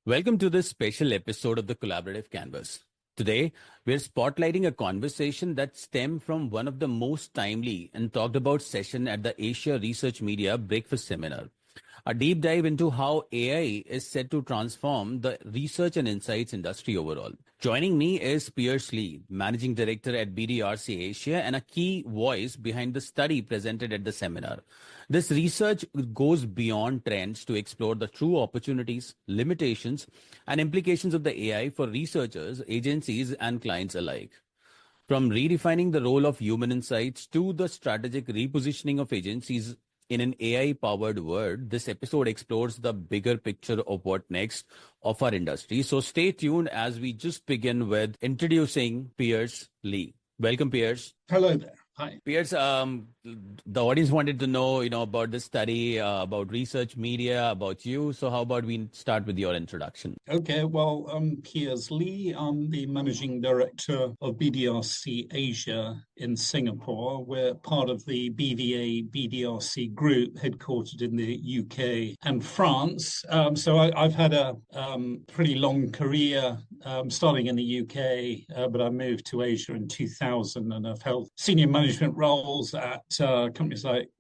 Welcome to this special episode of the Collaborative Canvas. Today, we're spotlighting a conversation that stemmed from one of the most timely and talked about session at the Asia Research Media Breakfast Seminar. A deep dive into how AI is set to transform the research and insights industry overall. Joining me is Piers, Managing Director at BDRC Asia and a key voice behind the study presented at the seminar. This research goes beyond trends to explore the true opportunities, limitations, and implications of the AI for researchers, agencies, and clients alike. From redefining the role of human insights to the strategic repositioning of agencies in an AI-powered world, this episode explores the bigger picture of what next of our industry. So stay tuned as we just begin with introducing Piers Lee. Welcome, Piers. Hello there. Hi. Piers, the audience wanted to know, about this study, about research media, about you. So how about we start with your introduction? Okay, well, I'm Piers Lee. I'm the Managing Director of BDRC Asia in Singapore. We're part of the BVA BDRC group headquartered in the UK and France. So I've had a pretty long career starting in the UK, but I moved to Asia in 2000 and I've held senior management roles at companies like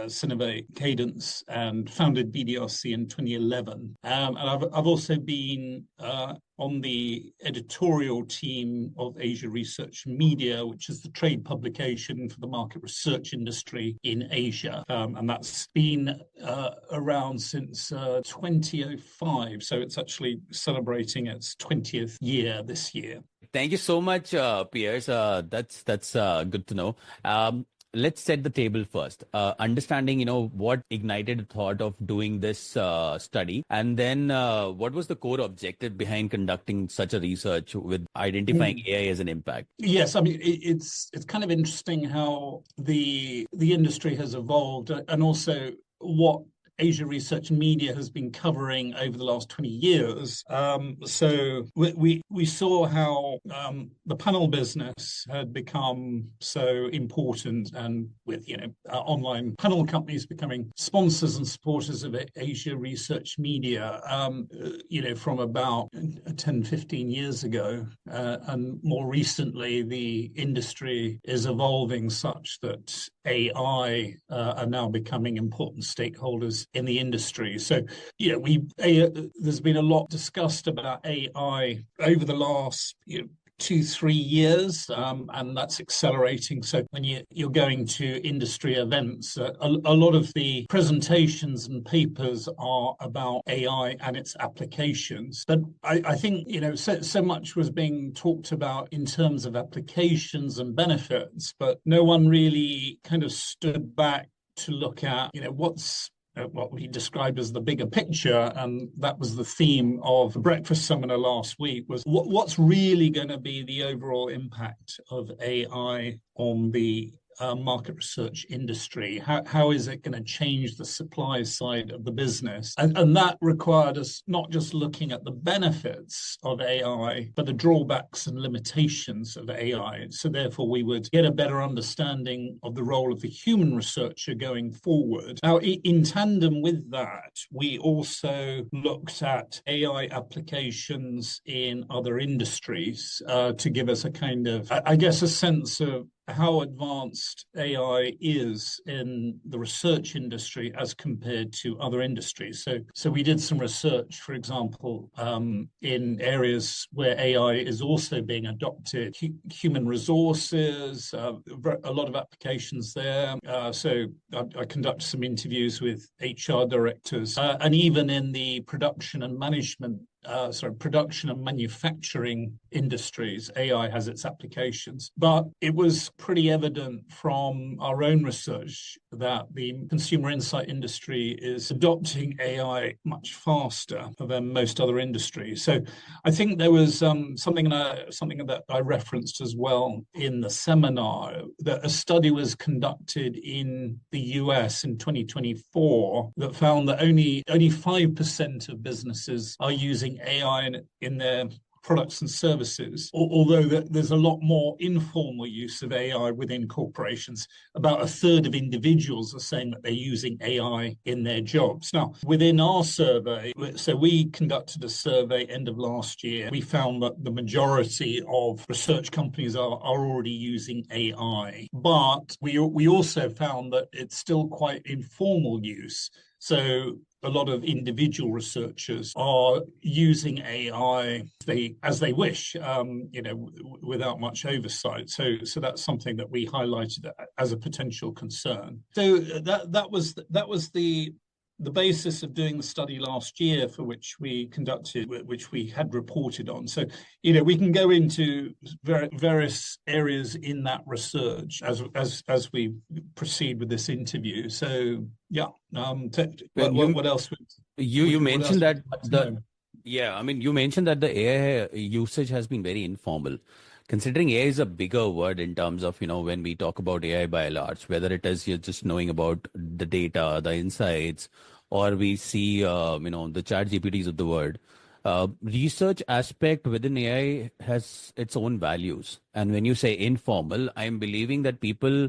Synovate, Cadence, and founded BDRC in 2011. And I've also been on the editorial team of Asia Research Media, which is the trade publication for the market research industry in Asia. And that's been around since 2005. So it's actually celebrating its 20th year this year. Thank you so much, Piers. That's good to know. Let's set the table first. Understanding, what ignited the thought of doing this study, and then what was the core objective behind conducting such a research with identifying AI as an impact? Yes, I mean it's kind of interesting how the industry has evolved, and also what Asia Research Media has been covering over the last 20 years. So we saw how the panel business had become so important, and with online panel companies becoming sponsors and supporters of Asia Research Media, from about 10, 15 years ago, and more recently the industry is evolving such that AI are now becoming important stakeholders in the industry. So, there's been a lot discussed about AI over the last 2-3 years, and that's accelerating. So when you're going to industry events, a lot of the presentations and papers are about AI and its applications. But I think so much was being talked about in terms of applications and benefits, but no one really kind of stood back to look at what's what we described as the bigger picture, and that was the theme of the breakfast seminar last week, was what's really going to be the overall impact of AI on the market research industry. How is it going to change the supply side of the business? And that required us not just looking at the benefits of AI, but the drawbacks and limitations of AI. So therefore, we would get a better understanding of the role of the human researcher going forward. Now, in tandem with that, we also looked at AI applications in other industries to give us a kind of, I guess, a sense of how advanced AI is in the research industry as compared to other industries. So we did some research, for example, in areas where AI is also being adopted, human resources, a lot of applications there. So I conducted some interviews with HR directors, and even in the production and manufacturing industries, AI has its applications. But it was pretty evident from our own research that the consumer insight industry is adopting AI much faster than most other industries. So I think there was something that I referenced as well in the seminar, that a study was conducted in the US in 2024 that found that only 5% of businesses are using AI in their products and services, although there's a lot more informal use of AI within corporations. About a third of individuals are saying that they're using AI in their jobs. Now, within our survey, so we conducted a survey end of last year, we found that the majority of research companies are already using AI. But we also found that it's still quite informal use. So a lot of individual researchers are using AI as they wish, without much oversight. So that's something that we highlighted as a potential concern. So that was the basis of doing the study last year, for which we had reported on. So, we can go into various areas in that research as we proceed with this interview. So, yeah. What else? You mentioned that you mentioned that the AI usage has been very informal. Considering AI is a bigger word in terms of, when we talk about AI by and large, whether it is you're just knowing about the data, the insights, or we see, the chat GPTs of the world. Research aspect within AI has its own values. And when you say informal, I'm believing that people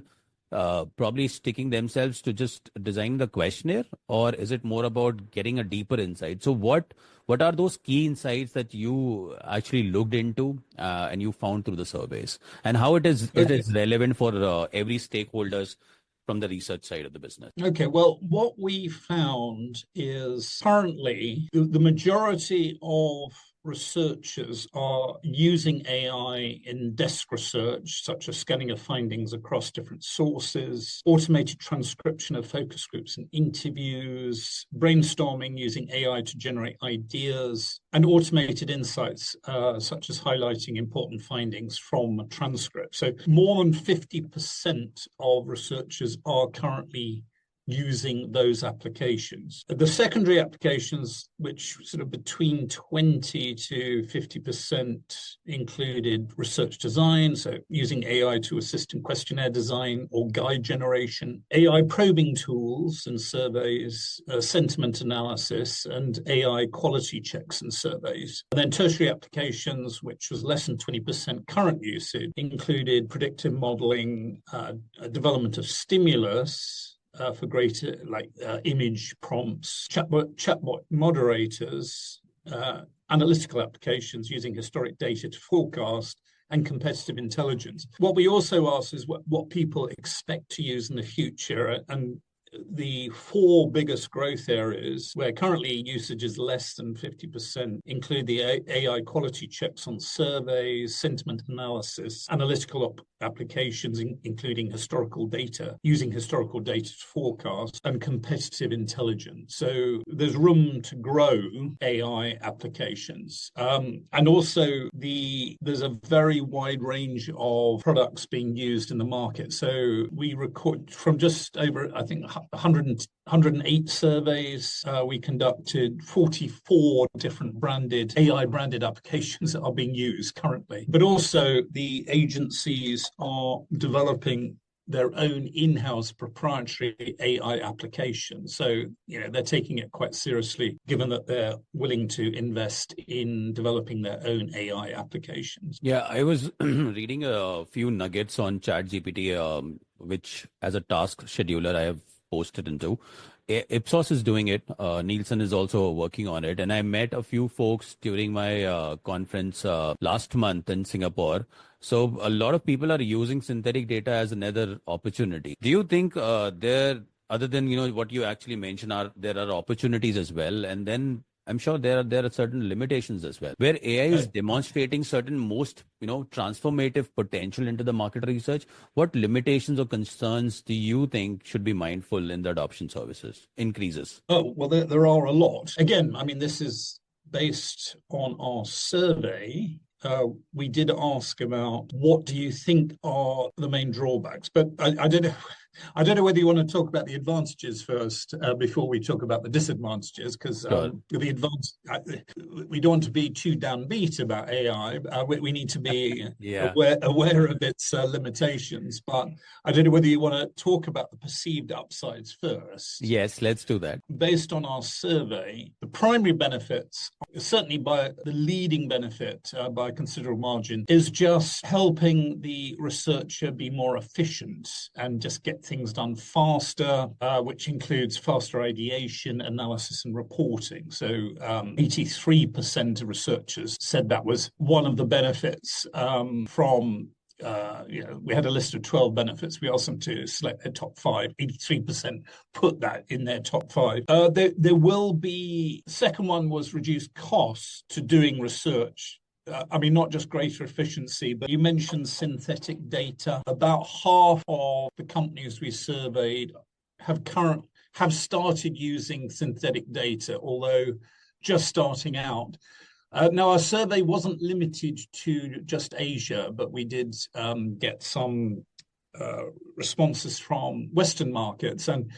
probably sticking themselves to just design the questionnaire, or is it more about getting a deeper insight? So what are those key insights that you actually looked into and you found through the surveys, and how it is relevant for every stakeholders from the research side of the business? Okay, well, what we found is currently the majority of researchers are using AI in desk research, such as scanning of findings across different sources, automated transcription of focus groups and interviews, brainstorming using AI to generate ideas, and automated insights, such as highlighting important findings from a transcript. So more than 50% of researchers are currently using those applications. The secondary applications, which sort of between 20 to 50% included research design, so using AI to assist in questionnaire design or guide generation, AI probing tools and surveys, sentiment analysis, and AI quality checks and surveys. And then tertiary applications, which was less than 20% current usage, included predictive modeling, development of stimulus, for greater image prompts, chatbot moderators, analytical applications using historic data to forecast, and competitive intelligence. What we also asked is what people expect to use in the future, and the four biggest growth areas where currently usage is less than 50% include the AI quality checks on surveys, sentiment analysis, analytical applications, including using historical data to forecast, and competitive intelligence. So there's room to grow AI applications. And also there's a very wide range of products being used in the market. So we record from just over, I think, 108 surveys. We conducted 44 different AI branded applications that are being used currently. But also the agencies are developing their own in-house proprietary AI applications. So, they're taking it quite seriously, given that they're willing to invest in developing their own AI applications. Yeah, I was reading a few nuggets on ChatGPT, which as a task scheduler I have posted into. Ipsos is doing it. Nielsen is also working on it. And I met a few folks during my conference last month in Singapore. So a lot of people are using synthetic data as another opportunity. Do you think other than what you actually mentioned, there are opportunities as well? And then I'm sure there are certain limitations as well, where AI is demonstrating certain most transformative potential into the market research. What limitations or concerns do you think should be mindful in the adoption services increases? Oh, well, there are a lot. Again, I mean, this is based on our survey. We did ask about what do you think are the main drawbacks, but I don't know. I don't know whether you want to talk about the advantages first before we talk about the disadvantages, because Sure. the we don't want to be too downbeat about AI. We need to be Yeah. aware of its limitations. But I don't know whether you want to talk about the perceived upsides first. Yes, let's do that. Based on our survey, the primary benefits, certainly by the leading benefit by a considerable margin, is just helping the researcher be more efficient and just get things done faster, which includes faster ideation, analysis, and reporting. So 83% of researchers said that was one of the benefits from we had a list of 12 benefits. We asked them to select their top five. 83% put that in their top five. There will be, second one was reduced costs to doing research. I mean, not just greater efficiency, but you mentioned synthetic data. About half of the companies we surveyed have started using synthetic data, although just starting out. Now, our survey wasn't limited to just Asia, but we did get some responses from Western markets. And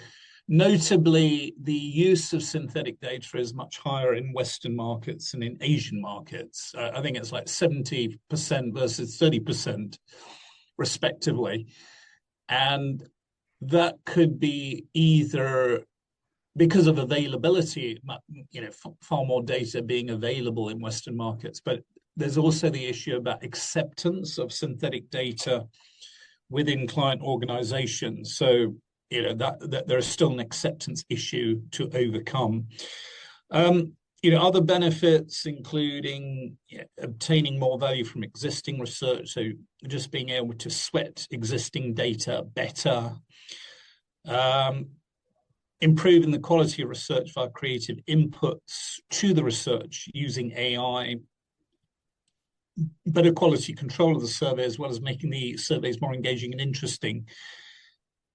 notably, the use of synthetic data is much higher in Western markets than in Asian markets. I think it's like 70% versus 30%, respectively. And that could be either because of availability, far more data being available in Western markets. But there's also the issue about acceptance of synthetic data within client organizations. So, that there is still an acceptance issue to overcome. Other benefits, including obtaining more value from existing research. So just being able to sweat existing data better. Improving the quality of research via creative inputs to the research using AI, better quality control of the survey, as well as making the surveys more engaging and interesting.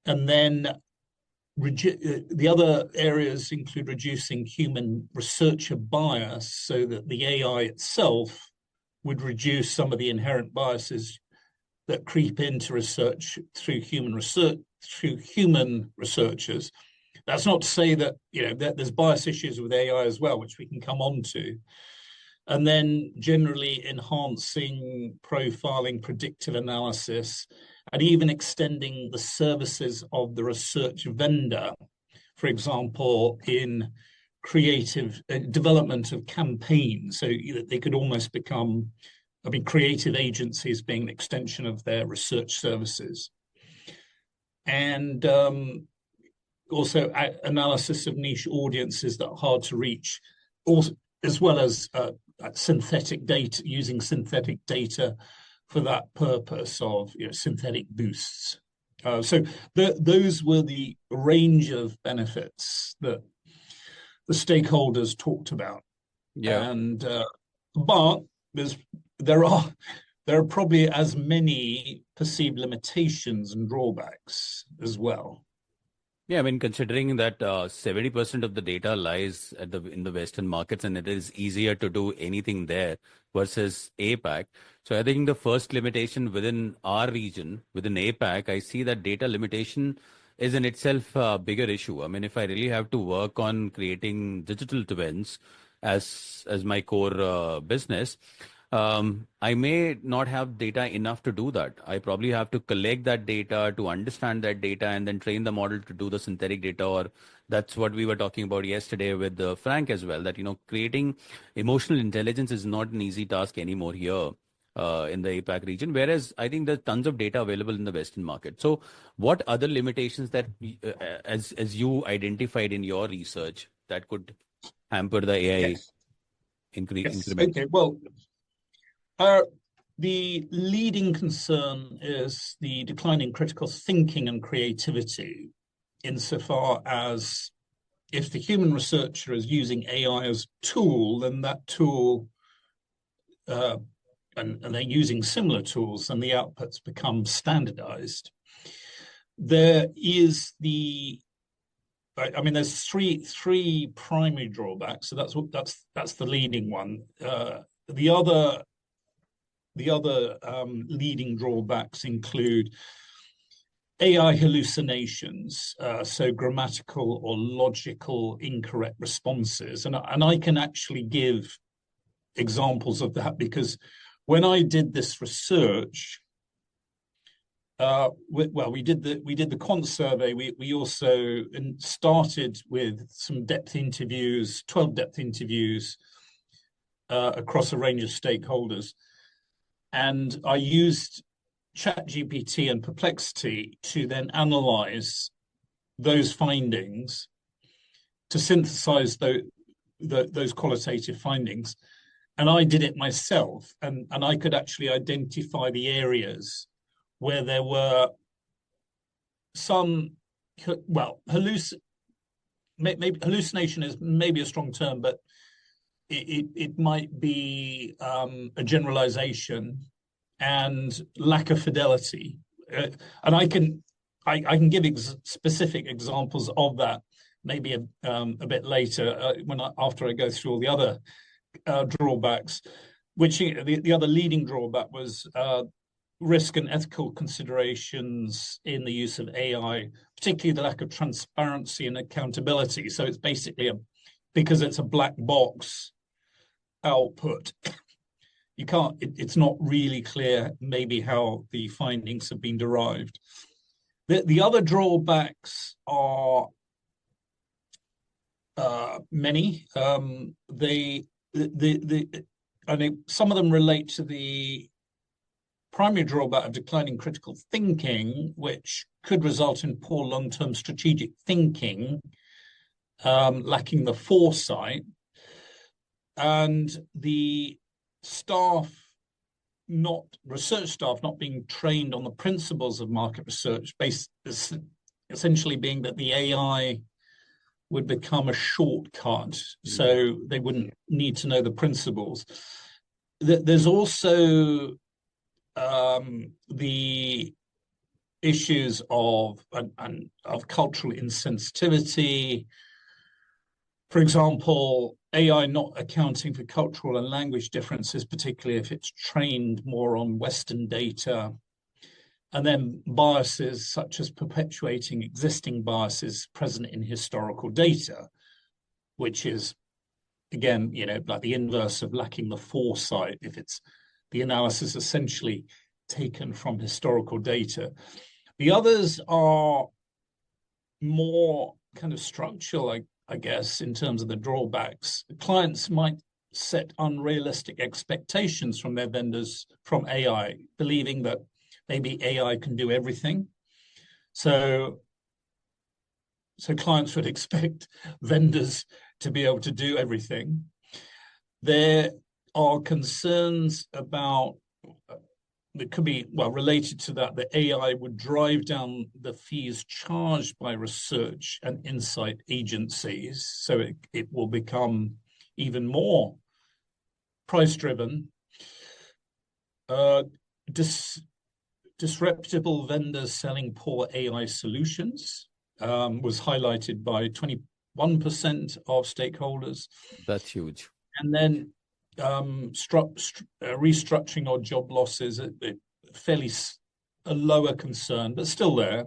And then the other areas include reducing human researcher bias so that the AI itself would reduce some of the inherent biases that creep into research through human researchers. That's not to say that that there's bias issues with AI as well, which we can come on to. And then generally enhancing profiling, predictive analysis, and even extending the services of the research vendor, for example, in creative development of campaigns, so that they could almost become, creative agencies being an extension of their research services. And also analysis of niche audiences that are hard to reach, also, as well as synthetic data, using synthetic data for that purpose of synthetic boosts. So those were the range of benefits that the stakeholders talked about. Yeah. And but there are probably as many perceived limitations and drawbacks as well. Yeah, considering that 70% of the data lies in the Western markets, and it is easier to do anything there versus APAC. So I think the first limitation within our region, within APAC, I see that data limitation is in itself a bigger issue. If I really have to work on creating digital twins as my core business, I may not have data enough to do that. I probably have to collect that data, to understand that data, and then train the model to do the synthetic data. Or that's what we were talking about yesterday with Frank as well, that creating emotional intelligence is not an easy task anymore here in the APAC region, whereas I think there's tons of data available in the Western market. So what other limitations that as you identified in your research that could hamper the AI increments? Okay, well, the leading concern is the decline in critical thinking and creativity, insofar as if the human researcher is using AI as a tool, then that tool, and they're using similar tools, and the outputs become standardized. There is there's three primary drawbacks. So that's the leading one. The other leading drawbacks include AI hallucinations, so grammatical or logical incorrect responses. And I can actually give examples of that because when I did this research, we did the quant survey. We also started with some depth interviews, 12 depth interviews across a range of stakeholders. And I used ChatGPT and Perplexity to then analyze those findings to synthesize those qualitative findings. And I did it myself, and I could actually identify the areas where there were some, well, maybe hallucination is maybe a strong term, but it might be a generalization and lack of fidelity. And I can give specific examples of that maybe a bit later after I go through all the other drawbacks. Which the other leading drawback was risk and ethical considerations in the use of AI, particularly the lack of transparency and accountability. So it's basically because it's a black box output, you can't, it's not really clear maybe how the findings have been derived. The other drawbacks are many. I think some of them relate to the primary drawback of declining critical thinking, which could result in poor long-term strategic thinking, lacking the foresight, and the research staff not being trained on the principles of market research, based essentially being that the AI would become a shortcut, so they wouldn't need to know the principles. There's also the issues of cultural insensitivity. For example, AI not accounting for cultural and language differences, particularly if it's trained more on Western data. And then biases such as perpetuating existing biases present in historical data, which is, again, like the inverse of lacking the foresight, if it's the analysis essentially taken from historical data. The others are more kind of structural, I guess, in terms of the drawbacks. Clients might set unrealistic expectations from their vendors from AI, believing that maybe AI can do everything. So clients would expect vendors to be able to do everything. There are concerns about, it could be, related to that, the AI would drive down the fees charged by research and insight agencies. So it will become even more price-driven. Disreputable vendors selling poor AI solutions was highlighted by 21% of stakeholders. That's huge. And then restructuring or job losses, fairly a lower concern, but still there.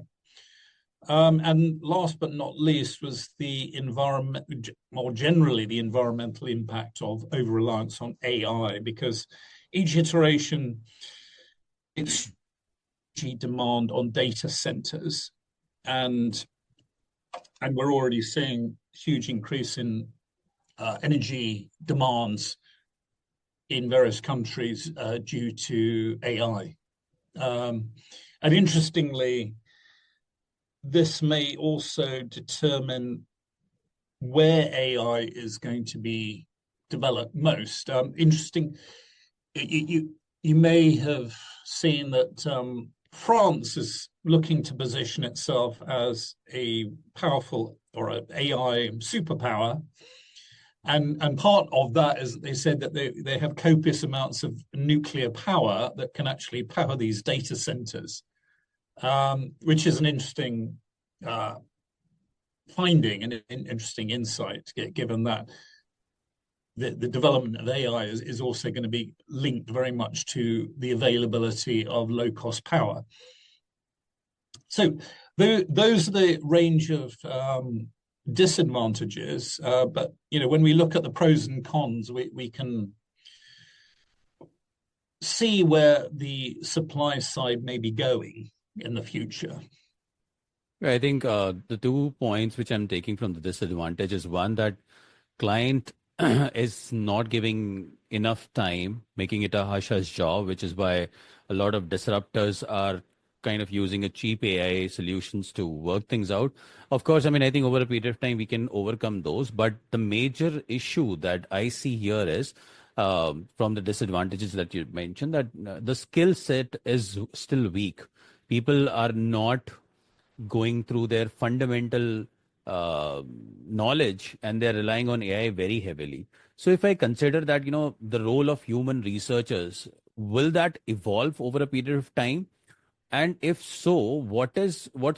And last but not least was the environment, more generally, the environmental impact of over-reliance on AI, because each iteration, it's demand on data centers, and we're already seeing huge increase in energy demands in various countries due to AI. And interestingly, this may also determine where AI is going to be developed most. Interesting, you may have seen that France is looking to position itself as a powerful or an AI superpower. And part of that is they said that they have copious amounts of nuclear power that can actually power these data centers, which is an interesting finding and an interesting insight, given that the development of AI is also going to be linked very much to the availability of low-cost power. So those are the range of disadvantages. But when we look at the pros and cons, we can see where the supply side may be going in the future. I think the 2 points which I'm taking from the disadvantage is one, that client is not giving enough time, making it a hush-hush job, which is why a lot of disruptors are kind of using a cheap AI solutions to work things out. Of course, I mean, I think over a period of time we can overcome those, but the major issue that I see here is from the disadvantages that you mentioned, that the skill set is still weak. People are not going through their fundamental uh, knowledge, and they're relying on AI very heavily. So if I consider that, the role of human researchers, will that evolve over a period of time? And if so, what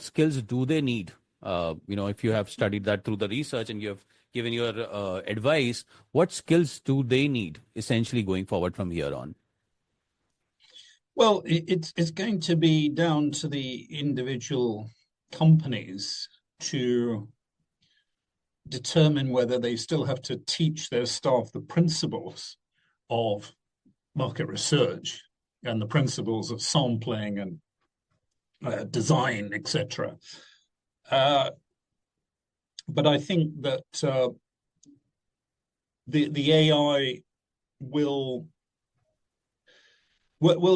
skills do they need? If you have studied that through the research and you have given your advice, what skills do they need essentially going forward from here on? Well, it's going to be down to the individual companies to determine whether they still have to teach their staff the principles of market research and the principles of sampling and design, etc. But I think that the AI will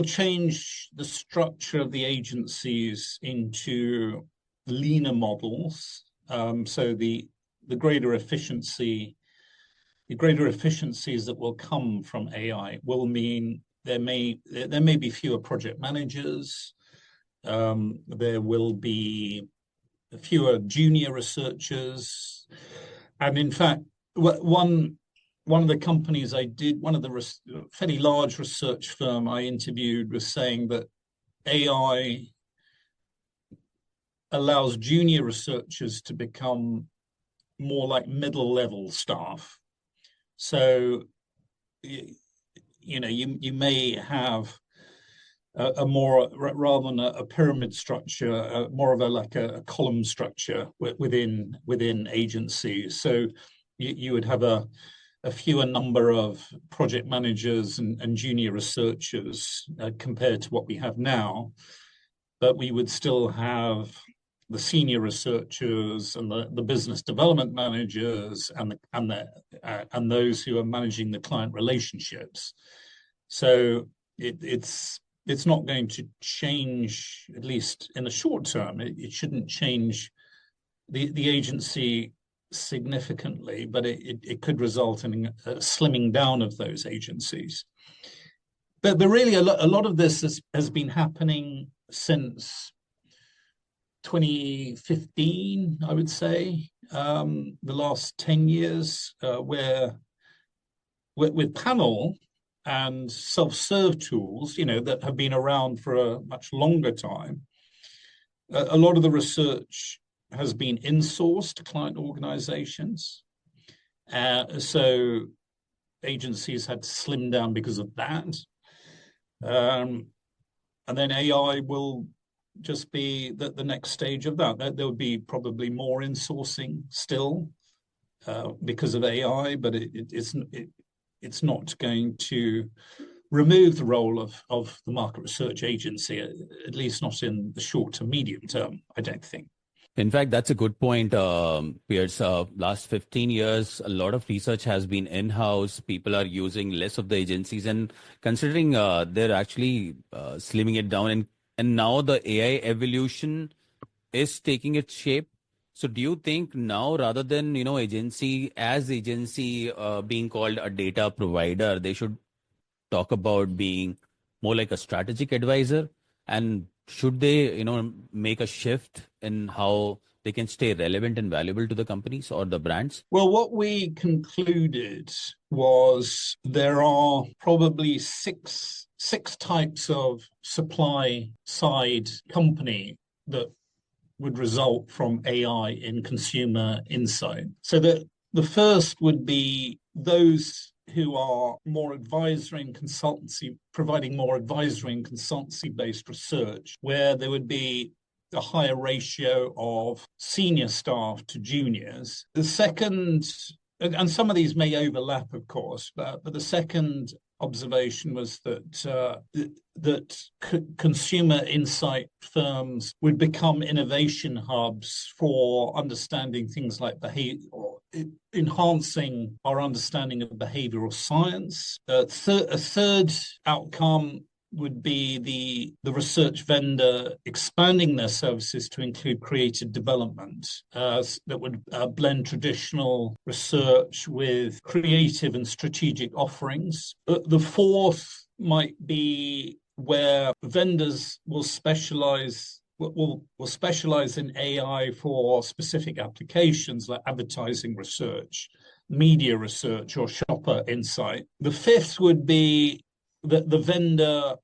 change the structure of the agencies into leaner models. So the greater efficiency, the greater efficiencies that will come from AI will mean there may be fewer project managers. There will be fewer junior researchers, and in fact, one of the companies one of the fairly large research firm I interviewed was saying that AI allows junior researchers to become more like middle level staff. So, you may have a more, rather than a pyramid structure, more of a column structure within agencies. So you would have a fewer number of project managers and junior researchers compared to what we have now, but we would still have the senior researchers and the business development managers and those who are managing the client relationships. So it's not going to change, at least in the short term. It shouldn't change the agency significantly, but it could result in a slimming down of those agencies. But really, a lot of this has been happening since 2015, I would say, the last 10 years, where with panel and self-serve tools, that have been around for a much longer time, a lot of the research has been insourced to client organizations. So agencies had to slim down because of that. And then AI will just be the next stage of that. There would be probably more insourcing still because of AI, but it's not going to remove the role of the market research agency, at least not in the short to medium term, I don't think. In fact, that's a good point, Piers. Last 15 years, a lot of research has been in-house. People are using less of the agencies, and considering they're actually slimming it down, and now the AI evolution is taking its shape. So do you think now, rather than, agency being called a data provider, they should talk about being more like a strategic advisor? And should they, make a shift in how they can stay relevant and valuable to the companies or the brands? Well, what we concluded was there are probably six types of supply side company that would result from AI in consumer insight. So the first would be those who are more advisory and consultancy, providing more advisory and consultancy based research, where there would be a higher ratio of senior staff to juniors. The second, and some of these may overlap, of course, but the second observation was that consumer insight firms would become innovation hubs for understanding things like behavior, or enhancing our understanding of behavioral science. A third outcome would be the research vendor expanding their services to include creative development that would blend traditional research with creative and strategic offerings. The fourth might be where vendors will specialize in AI for specific applications like advertising research, media research, or shopper insight. The fifth would be that the vendor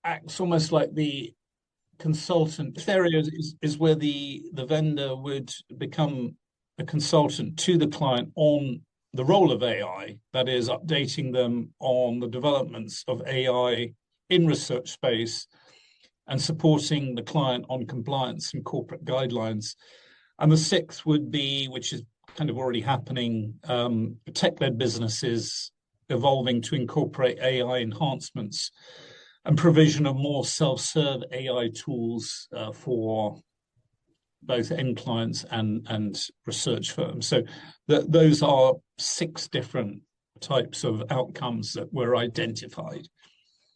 acts almost like the consultant. This area is where the vendor would become a consultant to the client on the role of AI, that is, updating them on the developments of AI in research space and supporting the client on compliance and corporate guidelines. And the sixth would be, which is kind of already happening, tech-led businesses evolving to incorporate AI enhancements and provision of more self-serve AI tools for both end clients and research firms. So those are 6 different types of outcomes that were identified.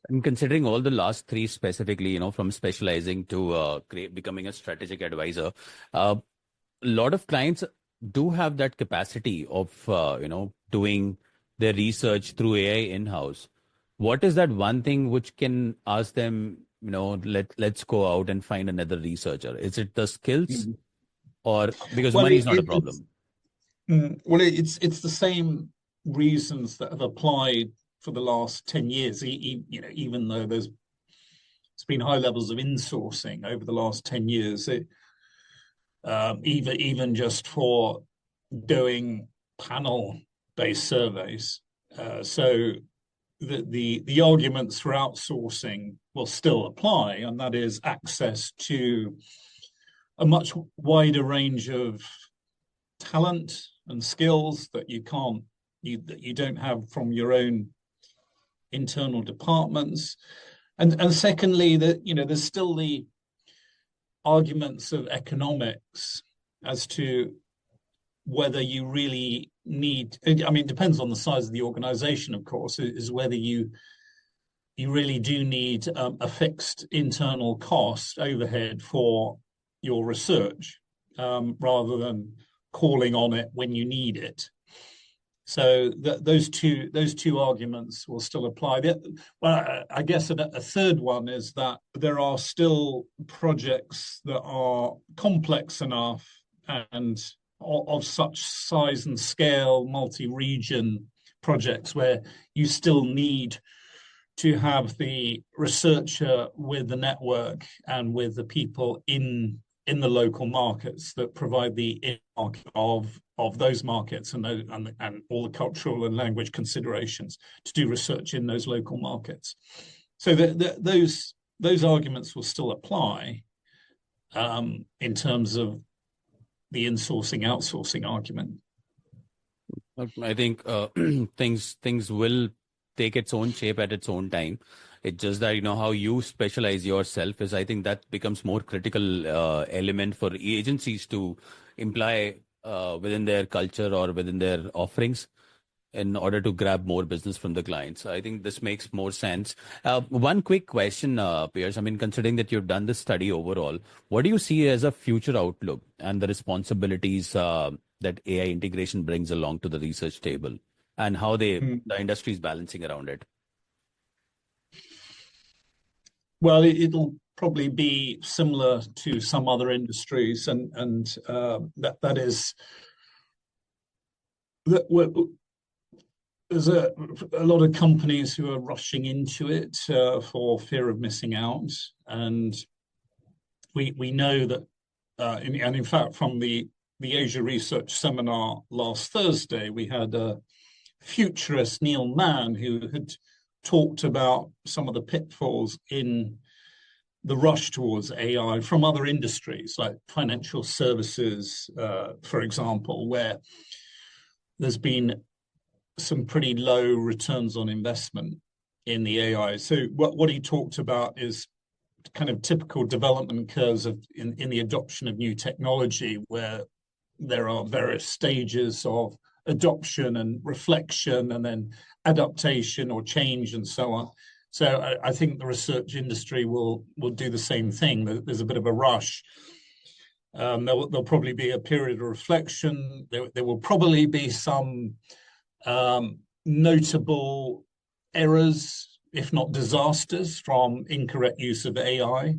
And considering all the last 3 specifically, from specializing to becoming a strategic advisor, a lot of clients do have that capacity of, doing their research through AI in-house. What is that one thing which can ask them, let's go out and find another researcher? Is it the skills, or because money is not a problem? It's the same reasons that have applied for the last 10 years. Even though there's been high levels of insourcing over the last 10 years, even just for doing panel-based surveys. So the arguments for outsourcing will still apply, and that is access to a much wider range of talent and skills that you don't have from your own internal departments. And secondly, that there's still the arguments of economics as to whether you really need, it depends on the size of the organization, of course, is whether you really do need a fixed internal cost overhead for your research, rather than calling on it when you need it. So those two arguments will still apply. Well, I guess a third one is that there are still projects that are complex enough and of such size and scale, multi-region projects, where you still need to have the researcher with the network and with the people in the local markets that provide the market of those markets and all the cultural and language considerations to do research in those local markets. So those arguments will still apply in terms of the insourcing outsourcing argument. I think things will take its own shape at its own time. It's just that, how you specialize yourself is, I think that becomes more critical element for agencies to imply within their culture or within their offerings in order to grab more business from the clients. I think this makes more sense. One quick question, Piers. Considering that you've done this study overall, what do you see as a future outlook and the responsibilities that AI integration brings along to the research table, and how the industry is balancing around it? Well, it'll probably be similar to some other industries, and that is that there's a lot of companies who are rushing into it for fear of missing out, and we know that, and in fact, from the Asia Research Seminar last Thursday, we had a futurist, Neil Mann, who had talked about some of the pitfalls in the rush towards AI from other industries like financial services, for example, where there's been some pretty low returns on investment in the AI. So what he talked about is kind of typical development curves in the adoption of new technology, where there are various stages of adoption and reflection and then adaptation or change and so on. So I think the research industry will do the same thing. There's a bit of a rush. There'll probably be a period of reflection. There will probably be some notable errors, if not disasters, from incorrect use of AI,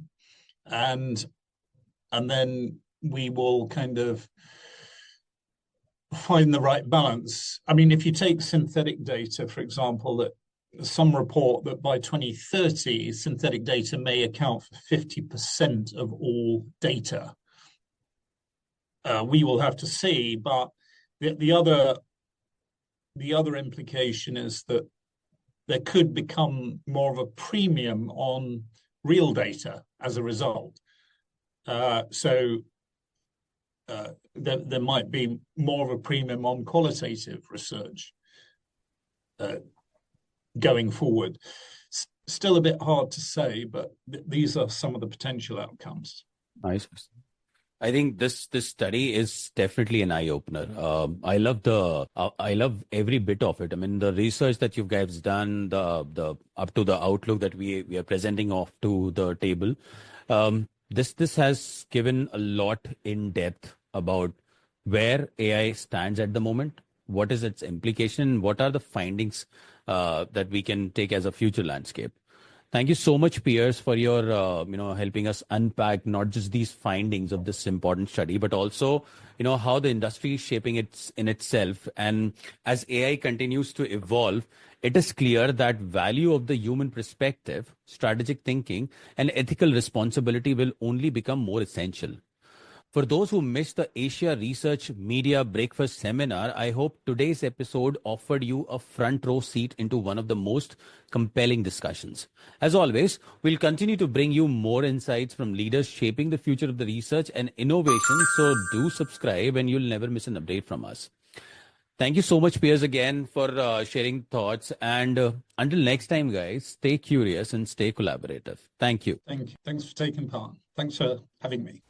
and then we will kind of find the right balance. I mean, if you take synthetic data, for example, that some report that by 2030, synthetic data may account for 50% of all data. We will have to see, but the other implication is that there could become more of a premium on real data as a result. So there might be more of a premium on qualitative research going forward. Still a bit hard to say, but these are some of the potential outcomes. Nice. I think this study is definitely an eye opener. I love every bit of it. I mean, the research that you guys done, the up to the outlook that we are presenting off to the table. This has given a lot in depth about where AI stands at the moment, what is its implication, what are the findings that we can take as a future landscape. Thank you so much, Piers, for your helping us unpack not just these findings of this important study, but also how the industry is shaping in itself. And as AI continues to evolve, it is clear that value of the human perspective, strategic thinking, and ethical responsibility will only become more essential. For those who missed the Asia Research Media Breakfast Seminar, I hope today's episode offered you a front row seat into one of the most compelling discussions. As always, we'll continue to bring you more insights from leaders shaping the future of the research and innovation, so do subscribe and you'll never miss an update from us. Thank you so much, Piers, again for sharing thoughts. And until next time, guys, stay curious and stay collaborative. Thank you. Thank you. Thanks for taking part. Thanks for having me.